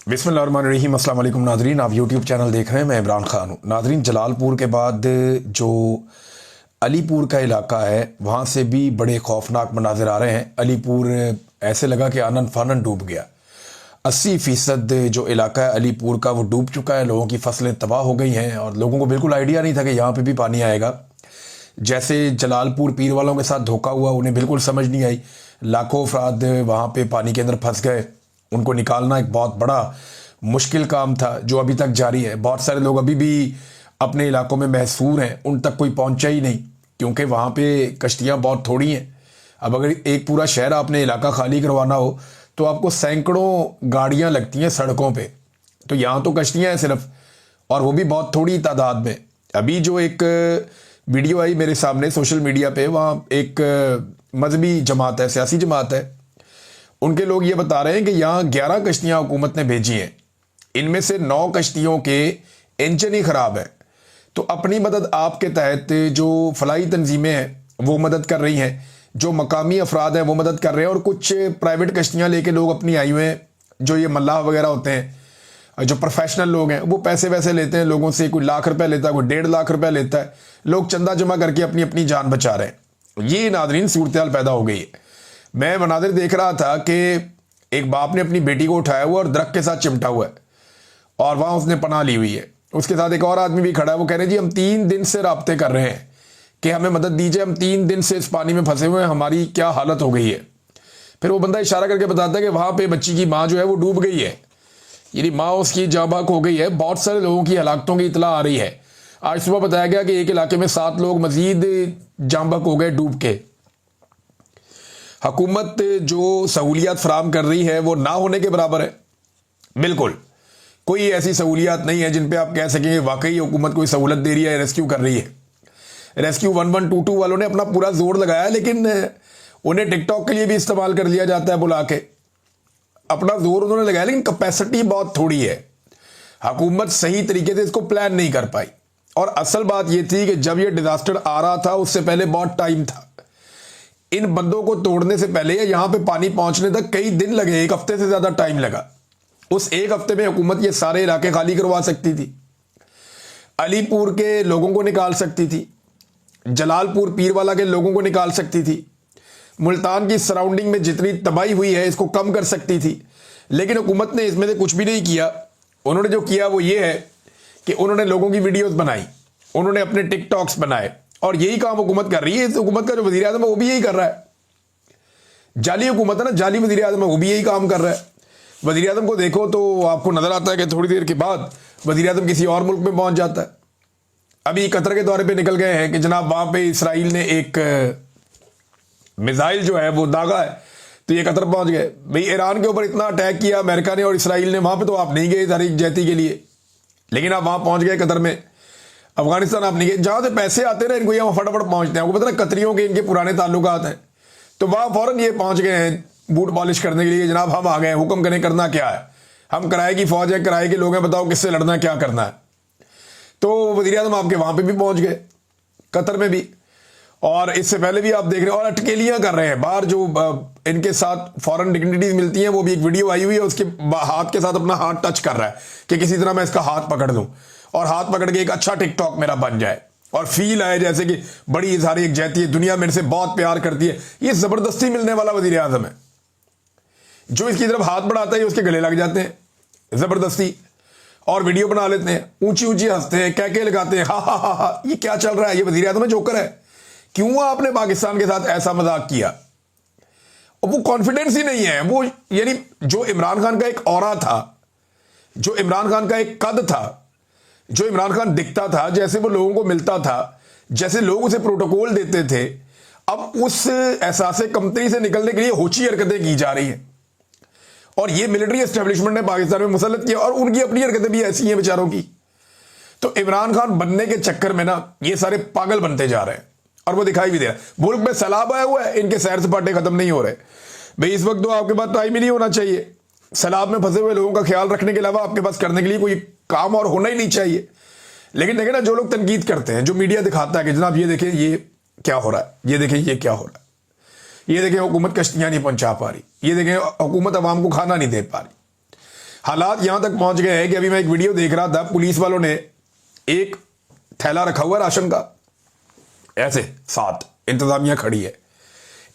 बिस्मिल्लाहिर्रहमानिर्रहीम। अस्सलाम वालेकुम नाजरीन, आप यूट्यूब चैनल देख रहे हैं। मैं इमरान खान हूँ। नाजरीन, जलालपुर के बाद जो अलीपुर का इलाका है वहाँ से भी बड़े खौफनाक मनाजिर आ रहे हैं। अलीपुर ऐसे लगा कि आनन फानन डूब गया। 80% जो इलाका है अलीपुर का वो डूब चुका है। लोगों की फसलें तबाह हो गई हैं और लोगों को बिल्कुल आइडिया नहीं था कि यहाँ पे भी पानी आएगा। जैसे जलालपुर पीर वालों के साथ धोखा हुआ, उन्हें बिल्कुल समझ नहीं आई। लाखों अफराद वहाँ पे पानी के अंदर फंस गए। उनको निकालना एक बहुत बड़ा मुश्किल काम था जो अभी तक जारी है। बहुत सारे लोग अभी भी अपने इलाकों में महसूर हैं, उन तक कोई पहुंचा ही नहीं क्योंकि वहाँ पे कश्तियाँ बहुत थोड़ी हैं। अब अगर एक पूरा शहर आपने इलाका खाली करवाना हो तो आपको सैकड़ों गाड़ियाँ लगती हैं सड़कों पे। तो यहाँ तो कश्तियाँ हैं सिर्फ, और वो भी बहुत थोड़ी तादाद में। अभी जो एक वीडियो आई मेरे सामने सोशल मीडिया पे, वहाँ एक मजहबी जमात है, सियासी जमात है, उनके लोग ये बता रहे हैं कि यहाँ 11 कश्तियाँ हुकूमत ने भेजी हैं। इनमें से 9 कश्तियों के इंजन ही ख़राब है। तो अपनी मदद आपके तहत जो फलाई तंजीमें हैं वो मदद कर रही हैं, जो मकामी अफराद हैं वो मदद कर रहे हैं, और कुछ प्राइवेट कश्तियाँ लेके लोग अपनी आई हुए हैं। जो ये मल्लाह वगैरह होते हैं, जो प्रोफेशनल लोग हैं, वो पैसे वैसे लेते हैं लोगों से। कोई लाख रुपए लेता है, कोई 1.5 लाख रुपए लेता है। लोग चंदा जमा करके अपनी अपनी जान बचा रहे हैं। ये नाजरीन सूरत हाल पैदा हो गई है। मैं मनाजिर देख रहा था कि एक बाप ने अपनी बेटी को उठाया हुआ और दरख्त के साथ चिमटा हुआ है और वहाँ उसने पनाह ली हुई है। उसके साथ एक और आदमी भी खड़ा है। वो कह रहे जी हम 3 दिन से राब्ते कर रहे हैं कि हमें मदद दीजिए, हम 3 दिन से इस पानी में फंसे हुए हैं, हमारी क्या हालत हो गई है। फिर वो बंदा इशारा करके बताता है कि वहाँ पे बच्ची की माँ जो है वो डूब गई है, यानी माँ उसकी जाँ बहक हो गई है। बहुत सारे लोगों की हलाकतों की इतला आ रही है। आज सुबह बताया गया कि एक इलाके में 7 लोग मजीद जाँ बहक हो गए डूब के। हुकूमत जो सहूलियात फराम कर रही है वो ना होने के बराबर है। बिल्कुल कोई ऐसी सहूलियात नहीं है जिन पे आप कह सकेंगे वाकई हुकूमत कोई सहूलत दे रही है, रेस्क्यू कर रही है। रेस्क्यू 1122 वालों ने अपना पूरा जोर लगाया, लेकिन उन्हें टिकटॉक के लिए भी इस्तेमाल कर लिया जाता है बुला के। अपना जोर उन्होंने लगाया लेकिन कैपेसिटी बहुत थोड़ी है। हुकूमत सही तरीके से इसको प्लान नहीं कर पाई। और असल बात यह थी कि जब यह डिजास्टर आ रहा था उससे पहले बहुत टाइम था। इन बंदों को तोड़ने से पहले यहां पे पानी पहुंचने तक कई दिन लगे, 1 हफ्ते से ज्यादा टाइम लगा। उस 1 हफ्ते में हुकूमत ये सारे इलाके खाली करवा सकती थी, अलीपुर के लोगों को निकाल सकती थी, जलालपुर पीरवाला के लोगों को निकाल सकती थी, मुल्तान की सराउंडिंग में जितनी तबाही हुई है इसको कम कर सकती थी। लेकिन हुकूमत ने इसमें से कुछ भी नहीं किया। उन्होंने जो किया वो ये है कि उन्होंने लोगों की वीडियोस बनाई, उन्होंने अपने टिकटॉक्स बनाए, और यही काम हुकूमत कर रही है। इस हुकूमत का जो वजीर आज़म है वो भी यही कर रहा है। जाली हुकूमत है ना, जाली वजीर आज़म है, वो भी यही काम कर रहा है। वजीर आज़म को देखो तो आपको नजर आता है कि थोड़ी देर के बाद वजीर आज़म किसी और मुल्क में पहुंच जाता है। अभी कतर के दौरे पे निकल गए हैं कि जनाब वहां पे इसराइल ने एक मिसाइल जो है वो दागा है, तो ये कतर पहुंच गए। भाई ईरान के ऊपर इतना अटैक किया अमेरिका ने और इसराइल ने, वहां पे तो आप नहीं गए तारीख जैती के लिए, लेकिन आप वहां पहुंच गए कतर में। अफगानिस्तान आप नहीं गए, जहां से पैसे आते ना इनको यहाँ फटाफट पहुंचते हैं। आपको पता ना कतरियों के इनके पुराने ताल्लुकात हैं, तो वहां फौरन ये पहुंच गए हैं बूट पॉलिश करने के लिए। जनाब हम आ गए, हुक्म करें, करना क्या है, हम किराए की फौज है, किराए के लोग हैं, बताओ किससे लड़ना है, क्या करना है। तो वज़ीर आज़म आपके वहां पे भी पहुंच गए, कतर में भी, और इससे पहले भी आप देख रहे हैं। और अटकेलियां कर रहे हैं बाहर, जो इनके साथ फॉरेन डिग्निटीज मिलती हैं। वो भी एक वीडियो आई हुई है, उसके हाथ के साथ अपना हाथ टच कर रहा है कि किसी तरह मैं इसका हाथ पकड़ दूं और हाथ पकड़ के एक अच्छा टिकटॉक मेरा बन जाए और फील आए जैसे कि बड़ी इजहार यकजहती है, दुनिया मेरे से बहुत प्यार करती है। ये जबरदस्ती मिलने वाला वज़ीर आज़म है। जो इसकी तरफ हाथ बढ़ाता है उसके गले लग जाते हैं जबरदस्ती, और वीडियो बना लेते हैं, ऊंची ऊंची हंसते हैं, कहके लगाते हैं, हा हा हा हा। ये क्या चल रहा है? ये वज़ीर आज़म है, जोकर है। क्यों आपने पाकिस्तान के साथ ऐसा मजाक किया? और वो कॉन्फिडेंस ही नहीं है। वो यानी जो इमरान खान का एक ऑरा था, जो इमरान खान का एक कद था, जो इमरान खान दिखता था, जैसे वो लोगों को मिलता था, जैसे लोग उसे प्रोटोकॉल देते थे, अब उस एहसास कमतरी से निकलने के लिए होची हरकतें की जा रही हैं। और ये मिलिट्री एस्टेब्लिशमेंट ने पाकिस्तान में मुसल्लत किया, और उनकी अपनी हरकतें भी ऐसी हैं बेचारों की। तो इमरान खान बनने के चक्कर में ना ये सारे पागल बनते जा रहे हैं, और वो दिखाई भी दे रहा है। मुल्क में सैलाब आया हुआ है, इनके सैर सपाटे खत्म नहीं हो रहे। भाई इस वक्त तो आपके पास टाइम ही नहीं होना चाहिए। सैलाब में फंसे हुए लोगों का ख्याल रखने के अलावा आपके पास करने के लिए कोई काम और होना ही नहीं चाहिए। लेकिन देखें ना, जो लोग तनकीद करते हैं, जो मीडिया दिखाता है कि जनाब ये देखें ये क्या हो रहा है, ये देखें ये क्या हो रहा है, ये देखें हुकूमत कश्तियां नहीं पहुंचा पा रही, ये देखें हुकूमत अवाम को खाना नहीं दे पा रही। हालात यहां तक पहुंच गए हैं कि अभी मैं एक वीडियो देख रहा था, पुलिस वालों ने एक थैला रखा हुआ राशन का, ऐसे साथ इंतजामिया खड़ी है,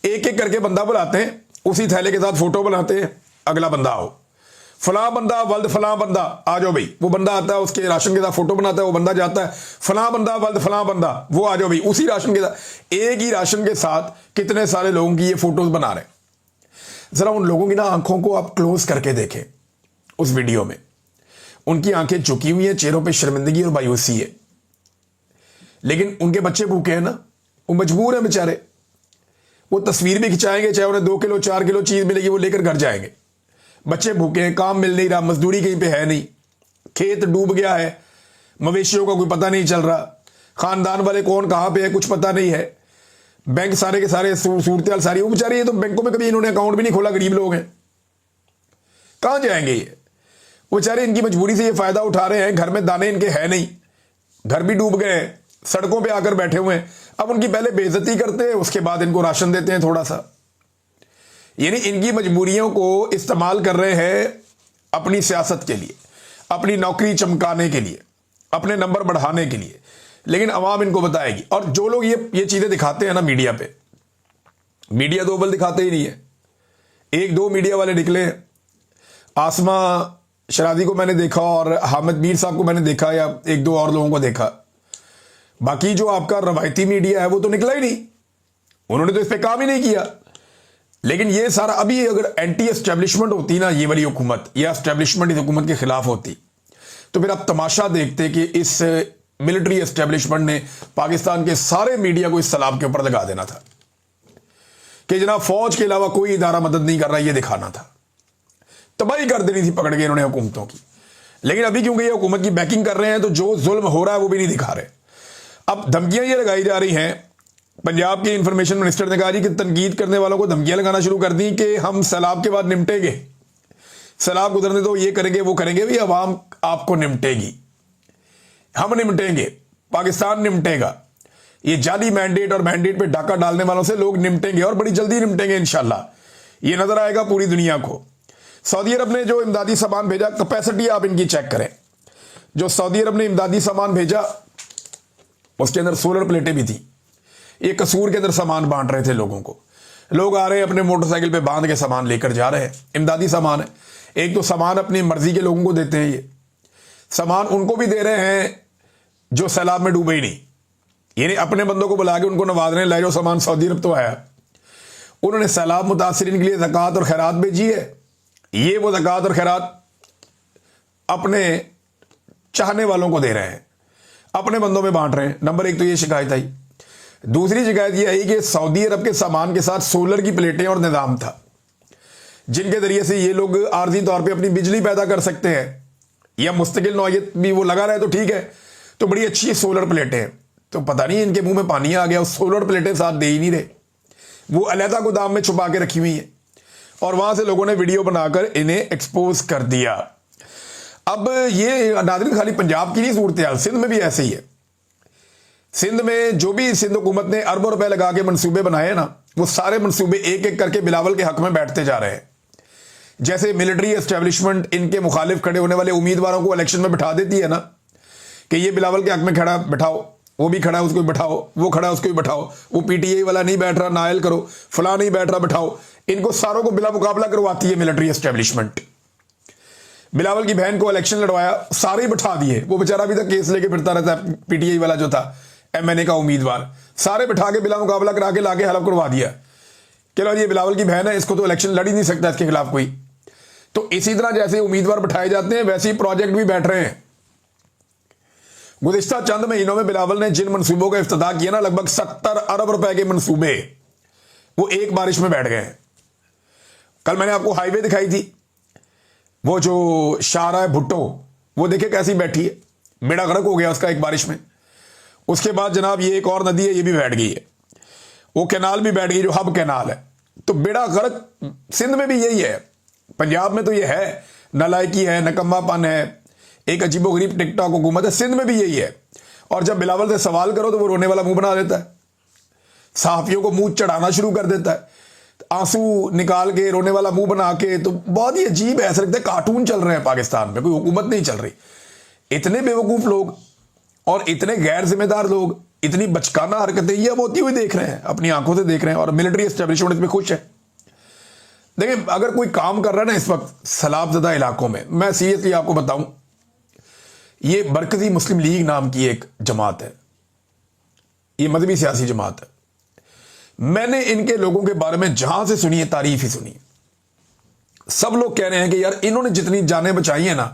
एक एक करके बंदा बुलाते हैं, उसी थैले के साथ फोटो बनाते हैं, अगला बंदा आओ, फलां बंदा वल्द फलां बंदा आ जाओ भाई, वो बंदा आता है उसके राशन के साथ फोटो बनाता है, वो बंदा जाता है, फलां बंदा वल्द फलां बंदा, वो आ जाओ भाई, उसी राशन के साथ, एक ही राशन के साथ कितने सारे लोगों की ये फोटोज बना रहे हैं। जरा उन लोगों की ना आंखों को आप क्लोज करके देखें, उस वीडियो में उनकी आंखें झुकी हुई हैं, चेहरों पे शर्मिंदगी और मायूसी है, लेकिन उनके बच्चे भूखे हैं ना, वो मजबूर है बेचारे, वो तस्वीर भी खिंचाएंगे, चाहे उन्हें 2 किलो 4 किलो चीज मिलेगी वो लेकर घर जाएंगे। बच्चे भूखे हैं, काम मिल नहीं रहा, मजदूरी कहीं पे है नहीं, खेत डूब गया है, मवेशियों का कोई पता नहीं चल रहा, खानदान वाले कौन कहां पे है कुछ पता नहीं है, बैंक सारे के सारे सूरत सारी, वो बेचारे ये तो बैंकों में कभी इन्होंने अकाउंट भी नहीं खोला, गरीब लोग हैं, कहां जाएंगे ये, वो बेचारे इनकी मजबूरी से ये फायदा उठा रहे हैं, घर में दाने इनके है नहीं, घर भी डूब गए हैं, सड़कों पे आकर बैठे हुए हैं, अब उनकी पहले बेइज्जती करते हैं, उसके बाद इनको राशन देते हैं थोड़ा सा, यानी इनकी मजबूरियों को इस्तेमाल कर रहे हैं अपनी सियासत के लिए, अपनी नौकरी चमकाने के लिए, अपने नंबर बढ़ाने के लिए, लेकिन अवाम इनको बताएगी। और जो लोग ये चीजें दिखाते हैं ना मीडिया पे, मीडिया दो बल दिखाते ही नहीं है, 1-2 मीडिया वाले निकले, आसमा शराजी को मैंने देखा और हामिद मीर साहब को मैंने देखा, या 1-2 और लोगों को देखा, बाकी जो आपका रवायती मीडिया है वो तो निकला ही नहीं, उन्होंने तो इस पर काम ही नहीं किया। लेकिन ये सारा, अभी अगर एंटी एस्टेब्लिशमेंट होती ना ये वाली हुकूमत, या एस्टेब्लिशमेंट इस हुकूमत के खिलाफ होती, तो फिर आप तमाशा देखते कि इस मिलिट्री एस्टेब्लिशमेंट ने पाकिस्तान के सारे मीडिया को इस सलाब के ऊपर लगा देना था कि जनाब फौज के अलावा कोई इदारा मदद नहीं कर रहा, ये दिखाना था, तबाही कर देनी थी पकड़ के इन्होंने हुकूमतों की। लेकिन अभी क्योंकि ये हुकूमत की बैकिंग कर रहे हैं, तो जो जुल्म हो रहा है वो भी नहीं दिखा रहे। अब धमकियां ये लगाई जा रही हैं, पंजाब के इंफॉर्मेशन मिनिस्टर ने कहा जी कि तनकीद करने वालों को धमकियां लगाना शुरू कर दी कि हम सैलाब के बाद निपटेंगे, सैलाब गुजरने तो ये करेंगे वो करेंगे, भी अवाम आपको निपटेगी, हम निपटेंगे, पाकिस्तान निपटेगा, ये जाली मैंडेट और मैंडेट पे डाका डालने वालों से लोग निपटेंगे और बड़ी जल्दी निपटेंगे इंशाल्लाह। ये नजर आएगा पूरी दुनिया को। सऊदी अरब ने जो इमदादी सामान भेजा, कैपेसिटी आप इनकी चेक करें, जो सऊदी अरब ने इमदादी सामान भेजा उसके अंदर सोलर प्लेटें भी थी, ये कसूर के अंदर सामान बांट रहे थे लोगों को, लोग आ रहे हैं अपने मोटरसाइकिल पे बांध के सामान लेकर जा रहे हैं, इमदादी सामान है। एक तो सामान अपनी मर्जी के लोगों को देते हैं, ये सामान उनको भी दे रहे हैं जो सैलाब में डूबे ही नहीं, यानी अपने बंदों को बुला के उनको नवाज रहे हैं, ले जाओ सामान, सऊदी अरब तो आया। उन्होंने सैलाब मुतासरीन के लिए ज़कात और खैरात भेजी है, ये वो ज़कात और खैरात अपने चाहने वालों को दे रहे हैं, अपने बंदों में बांट रहे हैं। नंबर 1 तो ये शिकायत आई। दूसरी शिकायत ये आई कि सऊदी अरब के सामान के साथ सोलर की प्लेटें और निज़ाम था, जिनके जरिए से ये लोग आर्जी तौर पे अपनी बिजली पैदा कर सकते हैं, या मुस्तकिल नौयत भी वो लगा रहे तो ठीक है, तो बड़ी अच्छी सोलर प्लेटें हैं। तो पता नहीं इनके मुंह में पानी आ गया, सोलर प्लेटें साथ दे ही नहीं रहे, वो अलहदा गोदाम में छुपा के रखी हुई है, और वहां से लोगों ने वीडियो बनाकर इन्हें एक्सपोज कर दिया। अब ये नाज़रीन खाली पंजाब की नहीं सूरत हाल, सिंध में भी ऐसे ही है। सिंध में जो भी सिंध हुकूमत ने अरबों रुपए लगा के मंसूबे बनाए ना, वो सारे मंसूबे एक एक करके बिलावल के हक में बैठते जा रहे हैं। जैसे मिलिट्री एस्टेब्लिशमेंट इनके मुखालिफ खड़े होने वाले उम्मीदवारों को इलेक्शन में बिठा देती है ना, कि ये बिलावल के हक में खड़ा बिठाओ, वो भी खड़ा है उसको भी बिठाओ, वो खड़ा है उसको भी बिठाओ, वो पीटीआई वाला नहीं बैठ रहा नायल करो, फला नहीं बैठ रहा बिठाओ, इनको सारों को बिला मुकाबला करवाती है मिलिट्री एस्टेब्लिशमेंट। बिलावल की बहन को इलेक्शन लड़वाया, सारे बिठा दिए, वो बेचारा अभी तक केस लेके फिरता रहता है, पीटीआई वाला जो था एमएनए का उम्मीदवार, सारे बिठा के बिला मुकाबला करा के लाके हलफ करवा दिया कि लो ये बिलावल की बहन है, इसको तो इलेक्शन लड़ ही नहीं सकता इसके खिलाफ कोई। तो इसी तरह जैसे उम्मीदवार बिठाए जाते हैं, वैसे ही प्रोजेक्ट भी बैठ रहे हैं। गुज़िश्ता चंद महीनों में बिलावल ने जिन मंसूबों का इफ्तिताह किया ना, लगभग 70 अरब रुपए के मंसूबे, वो एक बारिश में बैठ गए हैं। कल मैंने आपको हाईवे दिखाई थी, वो जो शाहराह भुट्टो, वो देखे कैसी बैठी है, बेड़ा गर्क हो गया उसका एक बारिश में। उसके बाद जनाब ये एक और नदी है, ये भी बैठ गई है, वो कैनाल भी बैठ गई जो हब कैनाल है। तो बेड़ा गर्क सिंध में भी यही है, पंजाब में तो ये है, नालायकी है, नकम्मापन है, एक अजीबोगरीब टिकटॉक हुकूमत है। सिंध में भी यही है। और जब बिलावल से सवाल करो तो वो रोने वाला मुंह बना देता है, सहाफियों को मुंह चढ़ाना शुरू कर देता है। आंसू निकाल के, रोने वाला मुंह बना के, तो बहुत ही अजीब है, ऐसा लगता है कार्टून चल रहे हैं पाकिस्तान में, कोई हुकूमत नहीं चल रही। इतने बेवकूफ लोग और इतने गैर जिम्मेदार लोग, इतनी बचकाना हरकतें ये अब होती हुई देख रहे हैं, अपनी आंखों से देख रहे हैं, और मिलिट्री एस्टेब्लिशमेंट इसमें खुश है। देखिए, अगर कोई काम कर रहा है ना इस वक्त सैलाबज़दा इलाकों में, मैं सीरियसली आपको बताऊं, ये मरकजी मुस्लिम लीग नाम की एक जमात है, ये मजहबी सियासी जमात है। मैंने इनके लोगों के बारे में जहां से सुनी है तारीफ ही सुनी है। सब लोग कह रहे हैं कि यार इन्होंने जितनी जानें बचाई है ना,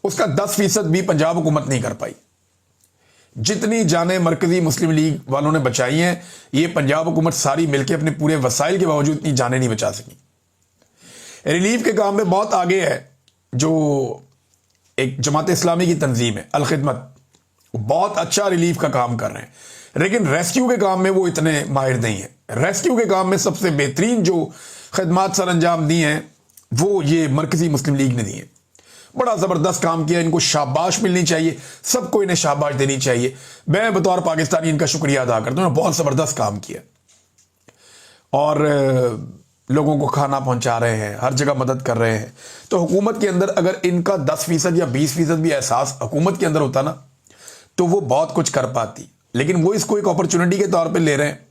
उसका 10% भी पंजाब हुकूमत नहीं कर पाई। जितनी जानें मरकजी मुस्लिम लीग वालों ने बचाई हैं, ये पंजाब हुकूमत सारी मिलकर अपने पूरे वसाइल के बावजूद इतनी जानें नहीं बचा सकी। रिलीफ के काम में बहुत आगे है जो एक जमात इस्लामी की तंजीम है अल खिदमत, बहुत अच्छा रिलीफ का काम कर रहे हैं, लेकिन रेस्क्यू के काम में वो इतने माहिर नहीं है। रेस्क्यू के काम में सबसे बेहतरीन जो खिदमत सर अंजाम दी हैं वो ये मरकजी मुस्लिम लीग ने दी है। बड़ा ज़बरदस्त काम किया, इनको शाबाश मिलनी चाहिए, सबको इन्हें शाबाश देनी चाहिए। मैं बतौर पाकिस्तानी इनका शुक्रिया अदा करता हूँ, बहुत ज़बरदस्त काम किया और लोगों को खाना पहुंचा रहे हैं, हर जगह मदद कर रहे हैं। तो हुकूमत के अंदर अगर इनका 10% या 20% भी एहसास हुकूमत के अंदर होता ना, तो वो बहुत कुछ कर पाती। लेकिन वो इसको एक अपॉर्चुनिटी के तौर पे ले रहे हैं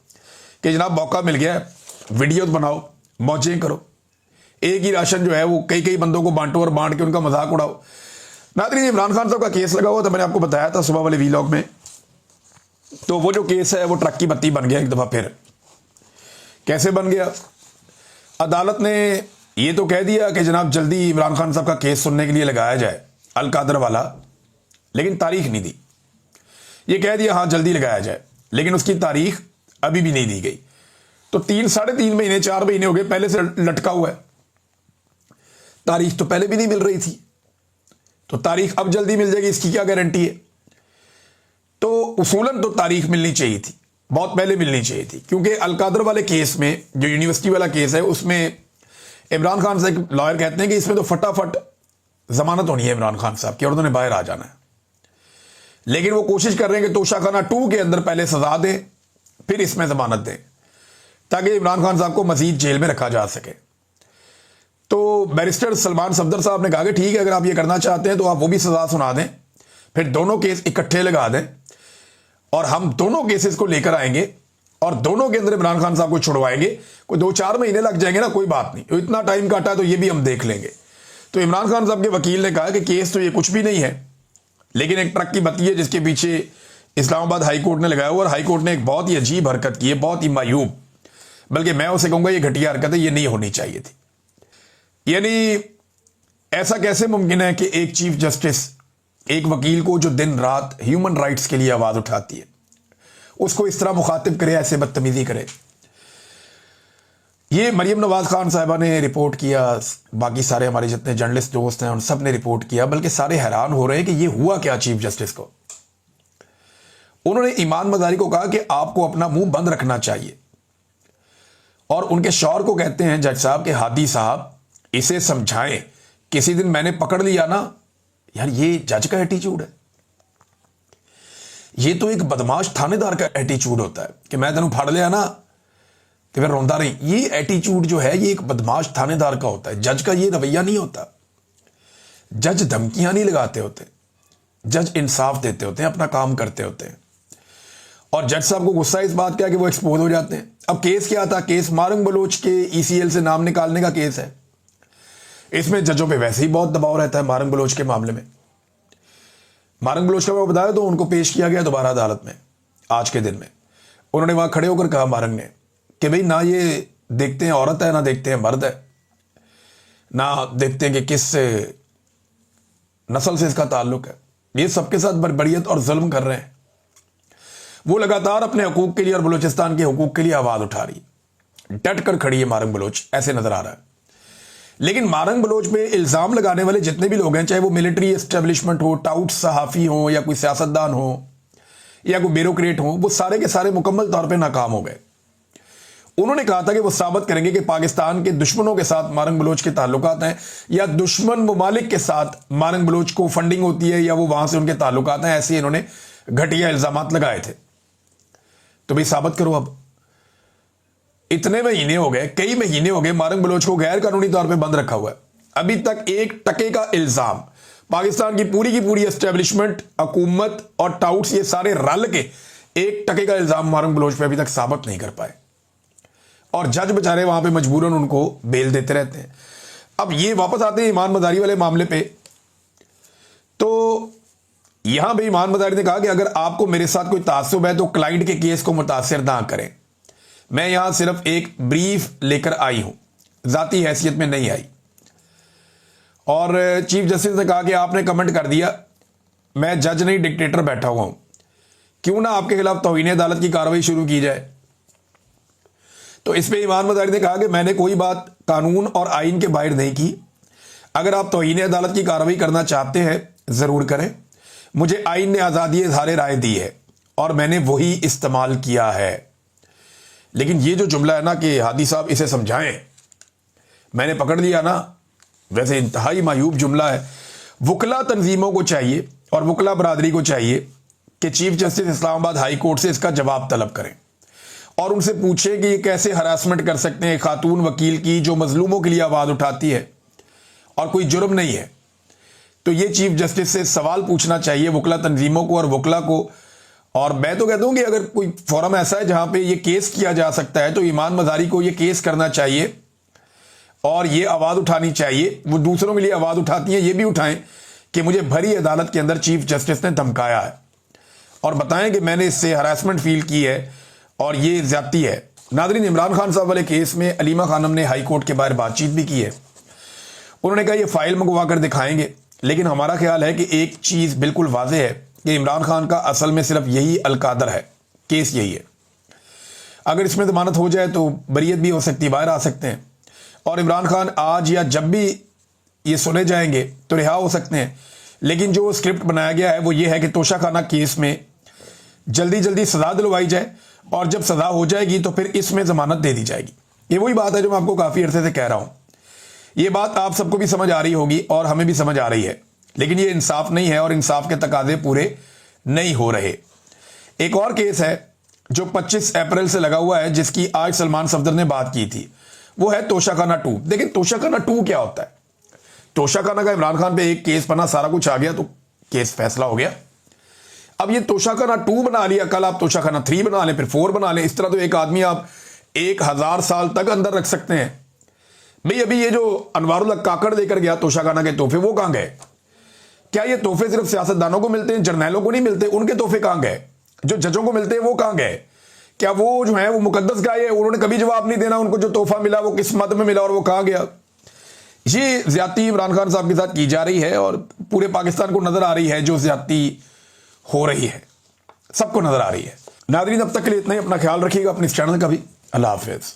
कि जनाब मौका मिल गया है, वीडियोस बनाओ, मौजें करो, एक ही राशन जो है वो कई कई बंदों को बांटो और बांट के उनका मजाक उड़ाओ। नाज़रीन, इमरान खान साहब का केस लगा हुआ था, मैंने आपको बताया था सुबह वाले वीलॉग में। तो वो जो केस है वो ट्रक की बत्ती बन गया एक दफ़ा फिर। कैसे बन गया? अदालत ने ये तो कह दिया कि जनाब जल्दी इमरान खान साहब का केस सुनने के लिए लगाया जाए, अल कादर वाला, लेकिन तारीख नहीं दी। ये कह दिया हाँ जल्दी लगाया जाए, लेकिन उसकी तारीख अभी भी नहीं दी गई। तो 3-3.5 महीने 4 महीने हो गए पहले से लटका हुआ है, तारीख तो पहले भी नहीं मिल रही थी, तो तारीख अब जल्दी मिल जाएगी इसकी क्या गारंटी है? तो उसूलन तो तारीख मिलनी चाहिए थी, बहुत पहले मिलनी चाहिए थी, क्योंकि अल कादर वाले केस में, जो यूनिवर्सिटी वाला केस है, उसमें इमरान खान से एक लॉयर कहते हैं कि इसमें तो फटाफट जमानत होनी है इमरान खान साहब की और उन्होंने बाहर आ जाना है। लेकिन वो कोशिश कर रहे हैं कि तोशाखाना 2 के अंदर पहले सजा दें, फिर इसमें जमानत दें, ताकि इमरान खान साहब को मजीद जेल में रखा जा सके। तो बैरिस्टर सलमान सफदर साहब ने कहा कि ठीक है, अगर आप ये करना चाहते हैं तो आप वो भी सजा सुना दें, फिर दोनों केस इकट्ठे लगा दें और हम दोनों केसेस को लेकर आएंगे और दोनों के अंदर इमरान खान साहब को छुड़वाएंगे। कोई 2-4 महीने लग जाएंगे ना, कोई बात नहीं, तो इतना टाइम काटा है तो ये भी हम देख लेंगे। तो इमरान खान साहब के वकील ने कहा कि केस तो ये कुछ भी नहीं है, लेकिन एक ट्रक की बत्ती है जिसके पीछे इस्लामाबाद हाई कोर्ट ने लगाया हुआ, और हाई कोर्ट ने एक बहुत ही अजीब हरकत की है, बहुत ही मायूब, बल्कि मैं उसे कहूंगा ये घटिया हरकत है, ये नहीं होनी चाहिए थी। यानी ऐसा कैसे मुमकिन है कि एक चीफ जस्टिस एक वकील को जो दिन रात ह्यूमन राइट्स के लिए आवाज उठाती है, उसको इस तरह मुखातिब करे, ऐसे बदतमीजी करे। ये मरियम नवाज खान साहिबा ने रिपोर्ट किया, बाकी सारे हमारे जितने जर्नलिस्ट दोस्त हैं उन सब ने रिपोर्ट किया, बल्कि सारे हैरान हो रहे हैं कि ये हुआ क्या चीफ जस्टिस को। उन्होंने ईमान मजारी को कहा कि आपको अपना मुंह बंद रखना चाहिए, और उनके शौहर को कहते हैं जज साहब के हादी साहब इसे समझाएं, किसी दिन मैंने पकड़ लिया ना। यार ये जज का एटीट्यूड है, ये तो एक बदमाश थानेदार का एटीट्यूड होता है कि मैं तेनों फाड़ लिया ना तो फिर रोंदा नहीं। ये एटीट्यूड जो है ये एक बदमाश थानेदार का होता है, जज का ये रवैया नहीं होता। जज धमकियां नहीं लगाते होते, जज इंसाफ देते होते हैं, अपना काम करते होते हैं। और जज साहब को गुस्सा इस बात का कि वो एक्सपोज हो जाते हैं। अब केस क्या था? केस मारंग बलोच के ईसीएल से नाम निकालने का केस है। इसमें जजों पे वैसे ही बहुत दबाव रहता है मारंग बलोच के मामले में। मारंग बलोच का मैं बताया तो उनको पेश किया गया दोबारा अदालत में आज के दिन में। उन्होंने वहां खड़े होकर कहा मारंग ने कि भाई ना ये देखते हैं औरत है, ना देखते हैं मर्द है, ना देखते हैं कि किस नस्ल से इसका ताल्लुक है, ये सबके साथ बर्बरियत और जुल्म कर रहे हैं। वो लगातार अपने हकूक के लिए और बलूचिस्तान के हकूक के लिए आवाज उठा रही है, डट कर खड़ी है मारंग बलोच, ऐसे नजर आ रहा है। लेकिन मारंग बलोच पे इल्जाम लगाने वाले जितने भी लोग हैं, चाहे वो मिलिट्री एस्टेब्लिशमेंट हो, टाउट सहाफी हो, या कोई सियासतदान हो, या कोई ब्यूरोक्रेट हो, वो सारे के सारे मुकम्मल तौर पे नाकाम हो गए। उन्होंने कहा था कि वो साबित करेंगे कि पाकिस्तान के दुश्मनों के साथ मारंग बलोच के ताल्लुकात हैं, या दुश्मन मुमालिक के साथ मारंग बलोच को फंडिंग होती है, या वो वहां से उनके ताल्लुकात हैं। ऐसे इन्होंने घटिया इल्जाम लगाए थे। तो भाई साबित करो। अब इतने महीने हो गए, कई महीने हो गए, मारंग बलोच को गैर कानूनी तौर पे बंद रखा हुआ है। अभी तक 1 टके का इल्जाम पाकिस्तान की पूरी एस्टेब्लिशमेंट, हुकूमत और टाउट्स ये सारे रल के 1 टके का इल्जाम मारंग बलोच पे अभी तक साबित नहीं कर पाए, और जज बेचारे वहां पे मजबूरन उनको बेल देते रहते हैं। अब ये वापस आते हैं ईमान मदारी वाले मामले पे। तो यहां भी ईमान मदारी ने कहा कि अगर आपको मेरे साथ कोई तासुब है तो क्लाइंट के केस को मुतासिर ना करें। मैं यहां सिर्फ एक ब्रीफ लेकर आई हूं, जाती हैसियत में नहीं आई। और चीफ जस्टिस ने कहा कि आपने कमेंट कर दिया, मैं जज नहीं डिक्टेटर बैठा हुआ हूं, क्यों ना आपके खिलाफ तौहीन अदालत की कार्रवाई शुरू की जाए। तो इस पे ईमान मदारी ने कहा कि मैंने कोई बात कानून और आइन के बाहर नहीं की। अगर आप तौहीन अदालत की कार्रवाई करना चाहते हैं जरूर करें, मुझे आइन ने आज़ादी इज़हार राय दी है और मैंने वही इस्तेमाल किया है। लेकिन ये जो जुमला है ना कि हादी साहब इसे समझाएं, मैंने पकड़ लिया ना, वैसे इंतहाई मायूब जुमला है। वकला तंजीमों को चाहिए और वकला बरादरी को चाहिए कि chief justice Islamabad high court से इसका जवाब तलब करें और उनसे पूछें कि ये कैसे हरासमेंट कर सकते हैं खातून वकील की जो मजलूमों के लिए आवाज़ उठाती है और कोई जुर्म नहीं है। तो ये चीफ जस्टिस से सवाल पूछना चाहिए वकला तंजीमों को और वकला को। और मैं तो कहता हूं कि अगर कोई फोरम ऐसा है जहां पे ये केस किया जा सकता है तो ईमान मज़ारी को ये केस करना चाहिए और ये आवाज़ उठानी चाहिए। वो दूसरों के लिए आवाज़ उठाती हैं, ये भी उठाएं कि मुझे भरी अदालत के अंदर चीफ जस्टिस ने धमकाया है और बताएं कि मैंने इससे हरासमेंट फील की है और ये ज्यादती है। नादरीन, इमरान खान साहब वाले केस में अलीमा खानम ने हाई कोर्ट के बाहर बातचीत भी की है। उन्होंने कहा ये फाइल मंगवा कर दिखाएंगे, लेकिन हमारा ख्याल है कि एक चीज़ बिल्कुल वाज़ेह है कि इमरान खान का असल में सिर्फ यही अलकादर है, केस यही है। अगर इसमें ज़मानत हो जाए तो बरीयत भी हो सकती है, बाहर आ सकते हैं और इमरान खान आज या जब भी ये सुने जाएंगे तो रिहा हो सकते हैं। लेकिन जो स्क्रिप्ट बनाया गया है वो ये है कि तोशाखाना केस में जल्दी सज़ा दिलवाई जाए और जब सज़ा हो जाएगी तो फिर इसमें ज़मानत दे दी जाएगी। ये वही बात है जो मैं आपको काफ़ी अरसे से कह रहा हूँ। ये बात आप सबको भी समझ आ रही होगी और हमें भी समझ आ रही है, लेकिन ये इंसाफ नहीं है और इंसाफ के तकाजे पूरे नहीं हो रहे। एक और केस है जो 25 अप्रैल से लगा हुआ है, जिसकी आज सलमान सफदर ने बात की थी, वो है तोशाखाना 2। देखिए तोशाखाना 2 क्या होता है। तोशाखाना का इमरान खान पे एक केस बना, सारा कुछ आ गया तो केस फैसला हो गया। अब ये तोशाखाना 2 बना लिया, कल आप तोशाखाना 3 बना लें, फिर 4 बना लें। इस तरह तो एक आदमी आप 1000 साल तक अंदर रख सकते हैं। भाई अभी ये जो अनवारुल हक काकड़ लेकर गया तोशाखाना के तोहफे, वो कहां गए? क्या ये तोहफे सिर्फ सियासतदानों को मिलते हैं, जर्नैलों को नहीं मिलते? उनके तोहफे कहां गए? जो जजों को मिलते हैं वो कहां गए? क्या वो जो है वो मुकद्दस गाय है? उन्होंने कभी जवाब नहीं देना, उनको जो तोहफा मिला वो किस मद में मिला और वो कहां गया? ये ज्यादती इमरान खान साहब के साथ की जा रही है और पूरे पाकिस्तान को नजर आ रही है जो ज्यादती हो रही है, सबको नजर आ रही है। नादरीन, अब तक के लिए इतना ही। अपना ख्याल रखिएगा, अपने इस चैनल का भी। अल्लाह हाफिज।